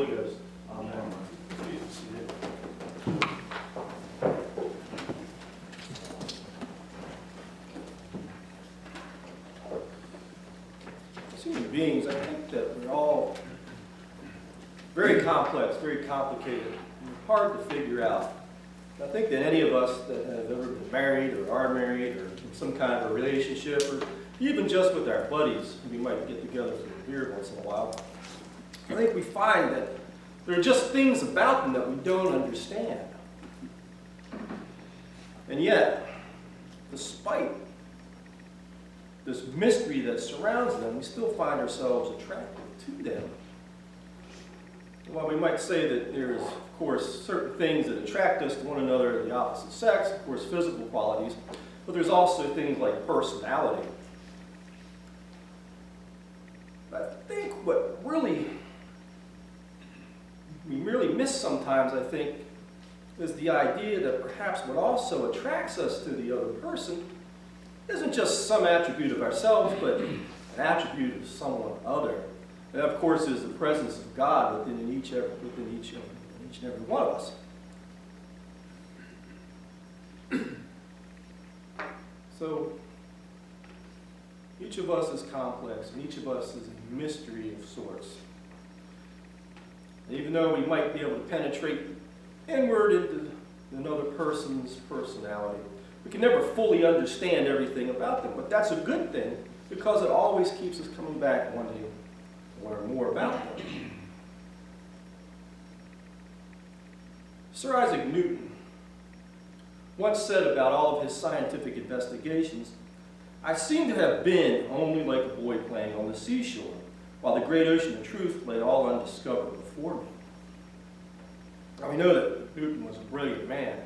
Holy Ghost. Amen. As human beings, I think that we're all very complex, very complicated, and hard to figure out. I think that any of us that have ever been married or are married or in some kind of a relationship, or even just with our buddies, we might get together for a beer once in a while, I think we find that there are just things about them that we don't understand. And yet, despite this mystery that surrounds them, we still find ourselves attracted to them. While we might say that there's, of course, certain things that attract us to one another of the opposite sex, of course, physical qualities, but there's also things like personality. But I think what we really miss sometimes, I think, is the idea that perhaps what also attracts us to the other person isn't just some attribute of ourselves, but an attribute of someone other. And that, of course, is the presence of God within each and every one of us. So, each of us is complex, and each of us is a mystery of sorts. And even though we might be able to penetrate inward into another person's personality, we can never fully understand everything about them. But that's a good thing, because it always keeps us coming back wanting to learn more about them. Sir Isaac Newton once said about all of his scientific investigations, "I seem to have been only like a boy playing on the seashore, while the great ocean of truth lay all undiscovered before me." Now we know that Newton was a brilliant man,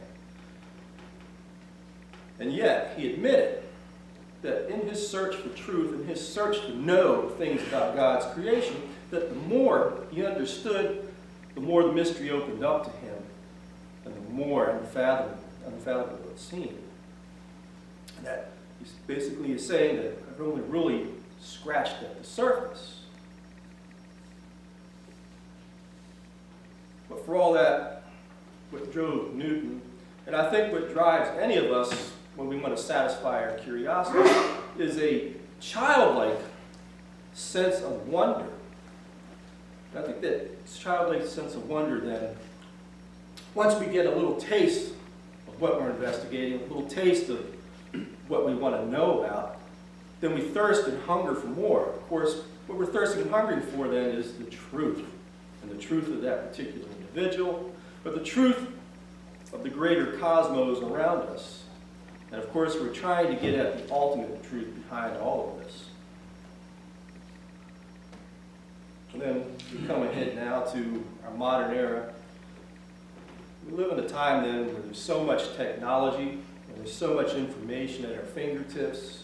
and yet he admitted that in his search for truth, in his search to know things about God's creation, that the more he understood, the more the mystery opened up to him, and the more unfathomable it seemed. And that he's basically saying that I've only really scratched at the surface. But for all that, what drove Newton, and I think what drives any of us when we want to satisfy our curiosity, is a childlike sense of wonder. And I think that childlike sense of wonder, then, once we get a little taste of what we're investigating, a little taste of what we want to know about, then we thirst and hunger for more. Of course, what we're thirsting and hungering for then is the truth, and the truth of that particular individual, but the truth of the greater cosmos around us. And of course, we're trying to get at the ultimate truth behind all of this. And then we come ahead now to our modern era. We live in a time then where there's so much technology, and there's so much information at our fingertips,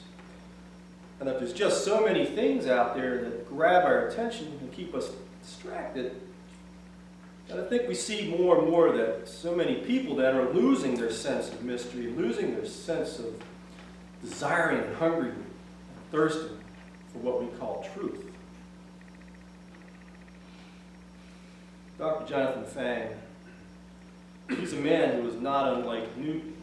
and that there's just so many things out there that grab our attention and keep us distracted. And I think we see more and more that so many people then are losing their sense of mystery, losing their sense of desiring and hungering and thirsting for what we call truth. Dr. Jonathan Fang, he's a man who is not unlike Newton.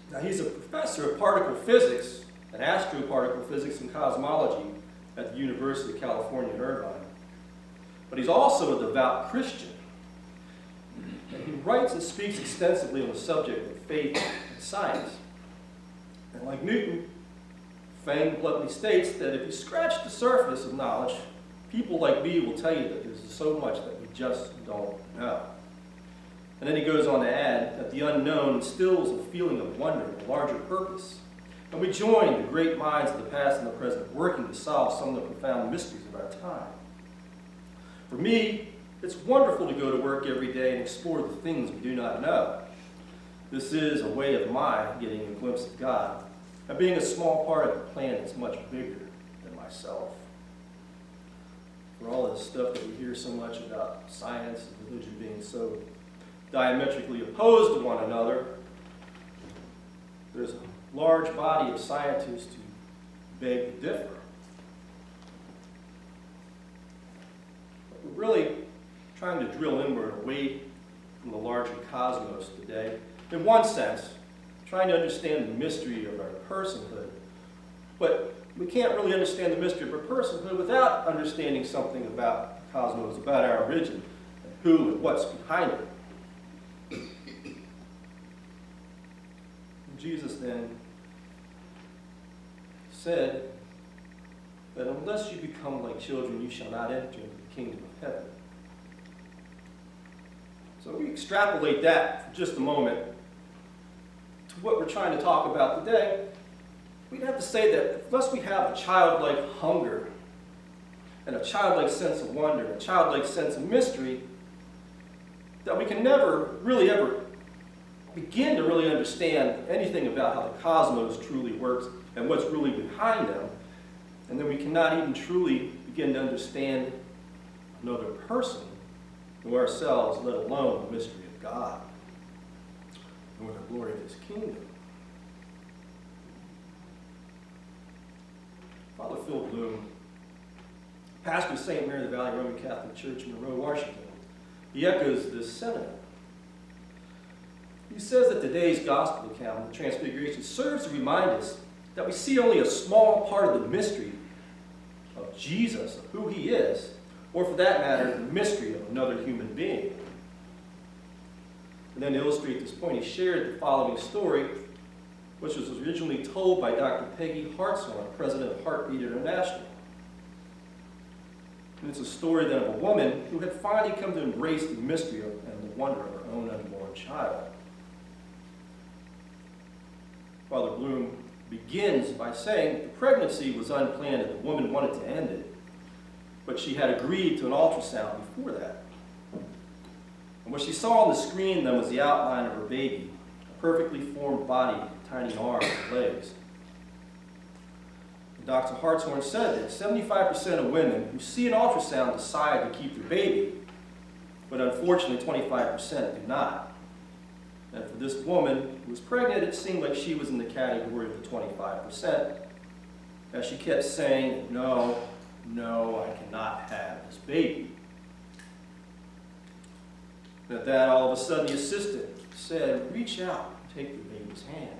Now, he's a professor of particle physics and astroparticle physics and cosmology at the University of California, Irvine. But he's also a devout Christian. And he writes and speaks extensively on the subject of faith and science. And like Newton, Fang bluntly states that if you scratch the surface of knowledge, people like me will tell you that there's so much that we just don't know. And then he goes on to add that the unknown instills a feeling of wonder and a larger purpose. And we join the great minds of the past and the present working to solve some of the profound mysteries of our time. For me, it's wonderful to go to work every day and explore the things we do not know. This is a way of my getting a glimpse of God, and being a small part of a plan that's much bigger than myself. For all this stuff that we hear so much about science and religion being so diametrically opposed to one another, there's a large body of scientists who beg to differ. What we really trying to drill inward away from the larger cosmos today. In one sense, trying to understand the mystery of our personhood. But we can't really understand the mystery of our personhood without understanding something about the cosmos, about our origin, and who and what's behind it. And Jesus then said that unless you become like children, you shall not enter into the kingdom of heaven. So we extrapolate that for just a moment to what we're trying to talk about today. We'd have to say that unless we have a childlike hunger and a childlike sense of wonder, a childlike sense of mystery, that we can never really ever begin to really understand anything about how the cosmos truly works and what's really behind them. And then we cannot even truly begin to understand another person nor ourselves, let alone the mystery of God, nor the glory of his kingdom. Father Phil Bloom, pastor of St. Mary of the Valley Roman Catholic Church in Monroe, Washington, he echoes this sentiment. He says that today's gospel account of the Transfiguration serves to remind us that we see only a small part of the mystery of Jesus, of who he is, or for that matter, the mystery of another human being. And then to illustrate this point, he shared the following story, which was originally told by Dr. Peggy Hartshorn, president of Heartbeat International. And it's a story then of a woman who had finally come to embrace the mystery of, and the wonder of her own unborn child. Father Bloom begins by saying the pregnancy was unplanned and the woman wanted to end it, but she had agreed to an ultrasound before that. And what she saw on the screen then was the outline of her baby, a perfectly formed body, tiny arms and legs. And Dr. Hartshorn said that 75% of women who see an ultrasound decide to keep their baby, but unfortunately 25% do not. And for this woman who was pregnant, it seemed like she was in the category of the 25%, as she kept saying, no, I cannot have this baby. And at that, all of a sudden, the assistant said, reach out and take the baby's hand.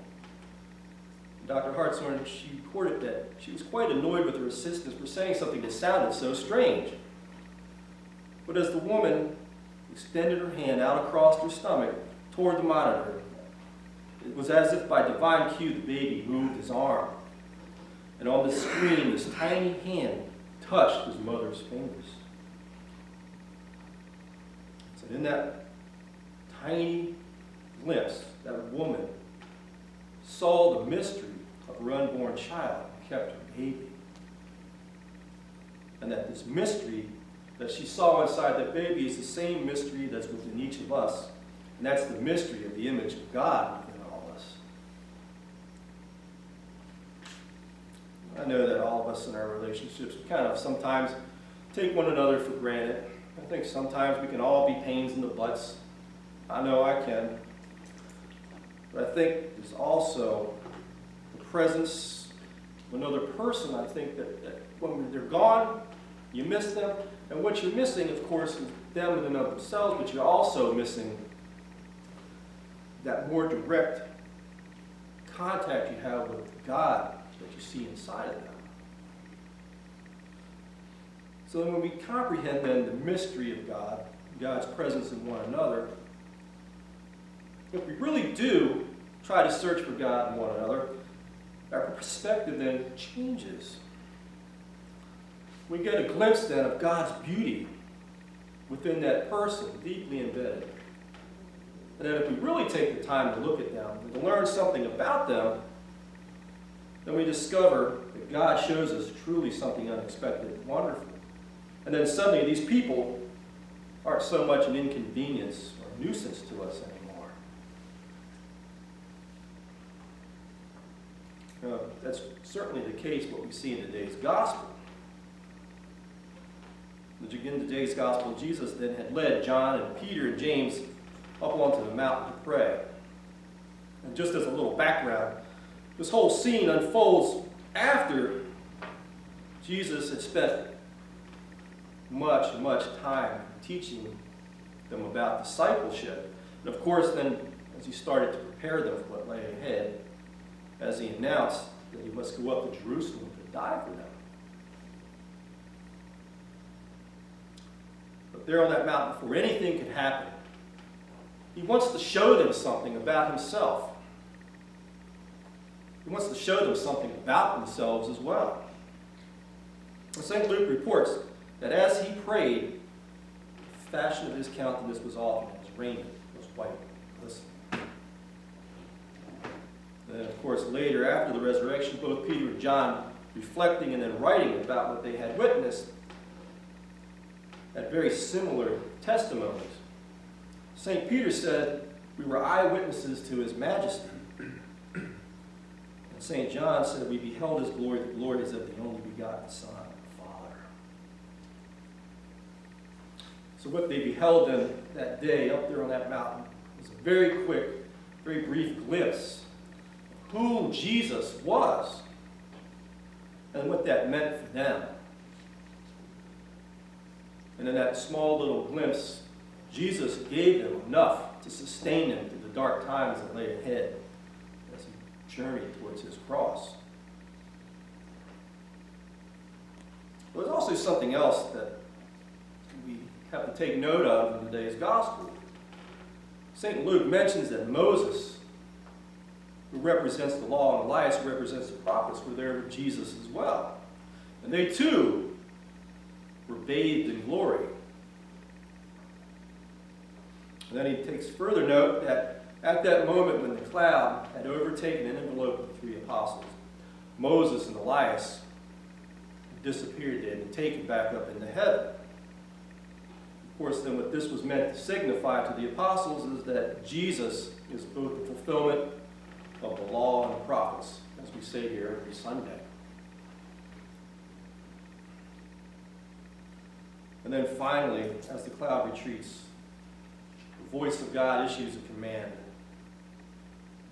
And Dr. Hartshorn, she reported that she was quite annoyed with her assistant for saying something that sounded so strange. But as the woman extended her hand out across her stomach toward the monitor, it was as if by divine cue the baby moved his arm. And on the screen, this tiny hand touched his mother's fingers. So in that tiny glimpse, that woman saw the mystery of her unborn child and kept her baby. And that this mystery that she saw inside that baby is the same mystery that's within each of us. And that's the mystery of the image of God within all of us. I know that all of us in our relationships kind of sometimes take one another for granted. I think sometimes we can all be pains in the butts. I know I can. But I think there's also the presence of another person. I think that when they're gone, you miss them. And what you're missing, of course, is them in and of themselves, but you're also missing that more direct contact you have with God that you see inside of them. So when we comprehend then the mystery of God, God's presence in one another, if we really do try to search for God in one another, our perspective then changes. We get a glimpse then of God's beauty within that person, deeply embedded. And then if we really take the time to look at them and to learn something about them, then we discover that God shows us truly something unexpected and wonderful. And then suddenly these people aren't so much an inconvenience or nuisance to us anymore. That's certainly the case what we see in today's gospel. In today's gospel, Jesus then had led John and Peter and James up onto the mountain to pray. And just as a little background, this whole scene unfolds after Jesus had spent much time teaching them about discipleship. And of course, then, as he started to prepare them for what lay ahead, as he announced that he must go up to Jerusalem to die for them. But there on that mountain, before anything could happen, he wants to show them something about himself. He wants to show them something about themselves as well. St. Luke reports that as he prayed, the fashion of his countenance was altered, and his raiment was white and glistening. Then, of course, later, after the resurrection, both Peter and John, reflecting and then writing about what they had witnessed, had very similar testimonies. St. Peter said, "We were eyewitnesses to his majesty." And St. John said, "We beheld his glory, the glory is of the only begotten Son of the Father." So what they beheld them that day up there on that mountain was a very quick, very brief glimpse of who Jesus was and what that meant for them. And in that small little glimpse, Jesus gave them enough to sustain them through the dark times that lay ahead as he journeyed towards his cross. There's also something else that we have to take note of in today's gospel. St. Luke mentions that Moses, who represents the law, and Elias, who represents the prophets, were there with Jesus as well. And they too were bathed in glory. And then he takes further note that at that moment when the cloud had overtaken and enveloped the three apostles, Moses and Elias disappeared. They had been taken back up into heaven. Of course, then what this was meant to signify to the apostles is that Jesus is both the fulfillment of the law and the prophets, as we say here every Sunday. And then finally, as the cloud retreats, the voice of God issues a command.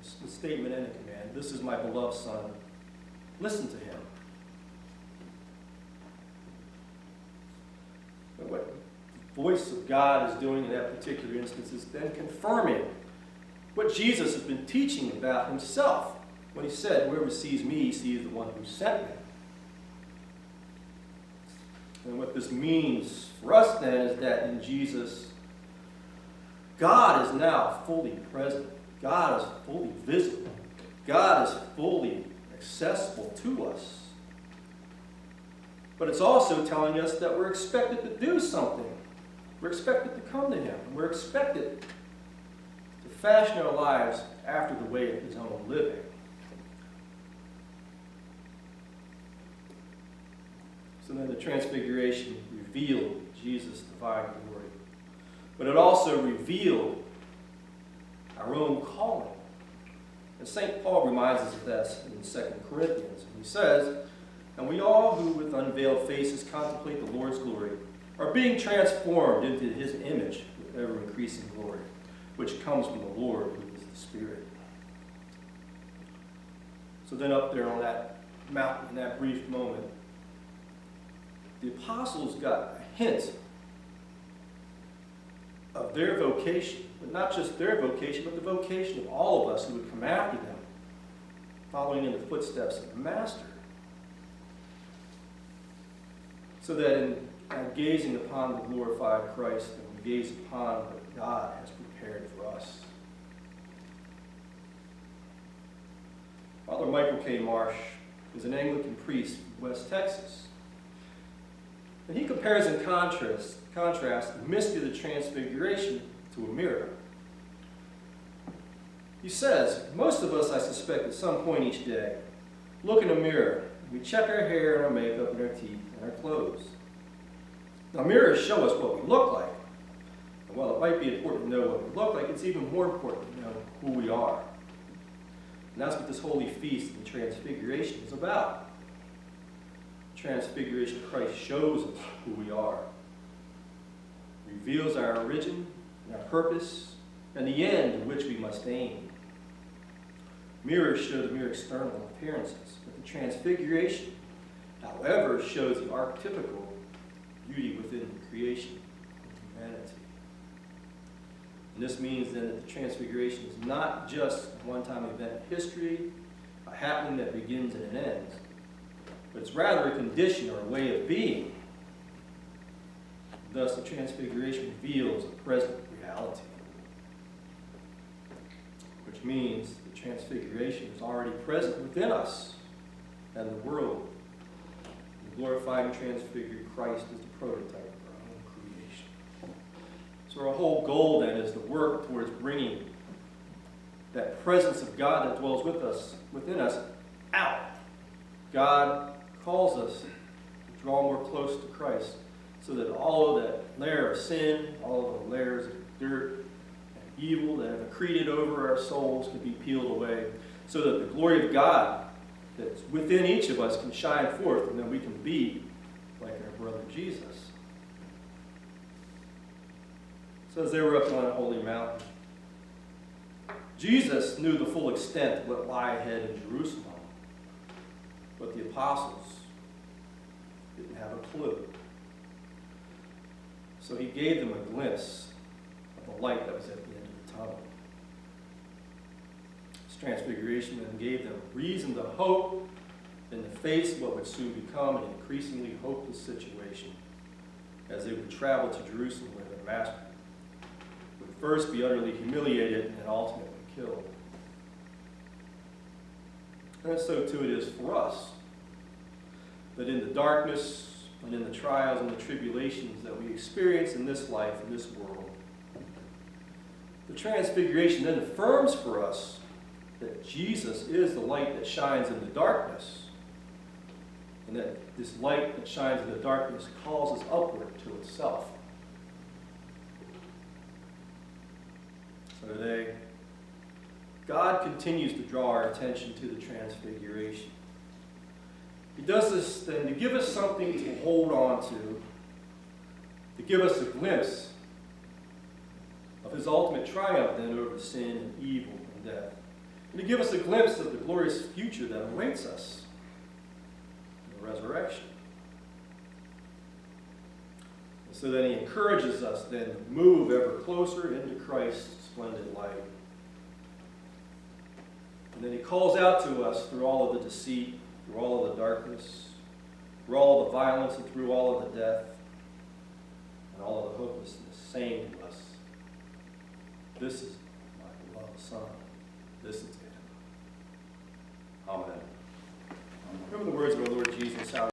It's a statement and a command. "This is my beloved Son. Listen to him." And what the voice of God is doing in that particular instance is then confirming what Jesus has been teaching about himself when he said, "Whoever sees me sees the one who sent me." And what this means for us then is that in Jesus, God is now fully present. God is fully visible. God is fully accessible to us. But it's also telling us that we're expected to do something. We're expected to come to him. We're expected to fashion our lives after the way of his own living. So then the Transfiguration revealed Jesus' divine glory. But it also revealed our own calling. And St. Paul reminds us of this in 2 Corinthians. And he says, "And we all who with unveiled faces contemplate the Lord's glory are being transformed into his image with ever-increasing glory, which comes from the Lord, who is the Spirit." So then up there on that mountain, in that brief moment, the apostles got a hint of their vocation, but not just their vocation, but the vocation of all of us who would come after them, following in the footsteps of the Master. So that in gazing upon the glorified Christ, and we gaze upon what God has prepared for us. Father Michael K. Marsh is an Anglican priest from West Texas. And he compares and contrasts the mystery of the Transfiguration to a mirror. He says, "Most of us, I suspect, at some point each day, look in a mirror. We check our hair and our makeup and our teeth and our clothes. Now, mirrors show us what we look like. And while it might be important to know what we look like, it's even more important to know who we are. And that's what this holy feast of the Transfiguration is about. Transfiguration of Christ shows us who we are, reveals our origin and our purpose, and the end to which we must aim. Mirrors show the mere external appearances, but the Transfiguration, however, shows the archetypical beauty within the creation of humanity. And this means then that the Transfiguration is not just a one-time event in history, a happening that begins and it ends, but it's rather a condition or a way of being. Thus, the Transfiguration reveals a present reality, which means the Transfiguration is already present within us and the world. The glorified and transfigured Christ is the prototype of our own creation. So our whole goal then is to work towards bringing that presence of God that dwells within us, out. God calls us to draw more close to Christ so that all of that layer of sin, all of the layers of dirt and evil that have accreted over our souls can be peeled away so that the glory of God that's within each of us can shine forth, and then we can be like our brother Jesus. So as they were up on a holy mountain, Jesus knew the full extent of what lay ahead in Jerusalem, but the apostles didn't have a clue. So he gave them a glimpse of the light that was at the end of the tunnel. This Transfiguration then gave them reason to hope in the face of what would soon become an increasingly hopeless situation as they would travel to Jerusalem where their master would first be utterly humiliated and ultimately killed. And so too it is for us, that in the darkness and in the trials and the tribulations that we experience in this life, in this world, the Transfiguration then affirms for us that Jesus is the light that shines in the darkness, and that this light that shines in the darkness calls us upward to itself. So today, God continues to draw our attention to the Transfiguration. He does this then to give us something to hold on to give us a glimpse of his ultimate triumph then over sin and evil and death, and to give us a glimpse of the glorious future that awaits us in the resurrection. And so then he encourages us then to move ever closer into Christ's splendid light. And then he calls out to us through all of the deceit, through all of the darkness, through all of the violence, and through all of the death, and all of the hopelessness, saying to us, "This is my beloved Son. Listen to him." Amen. Remember the words of our Lord Jesus, how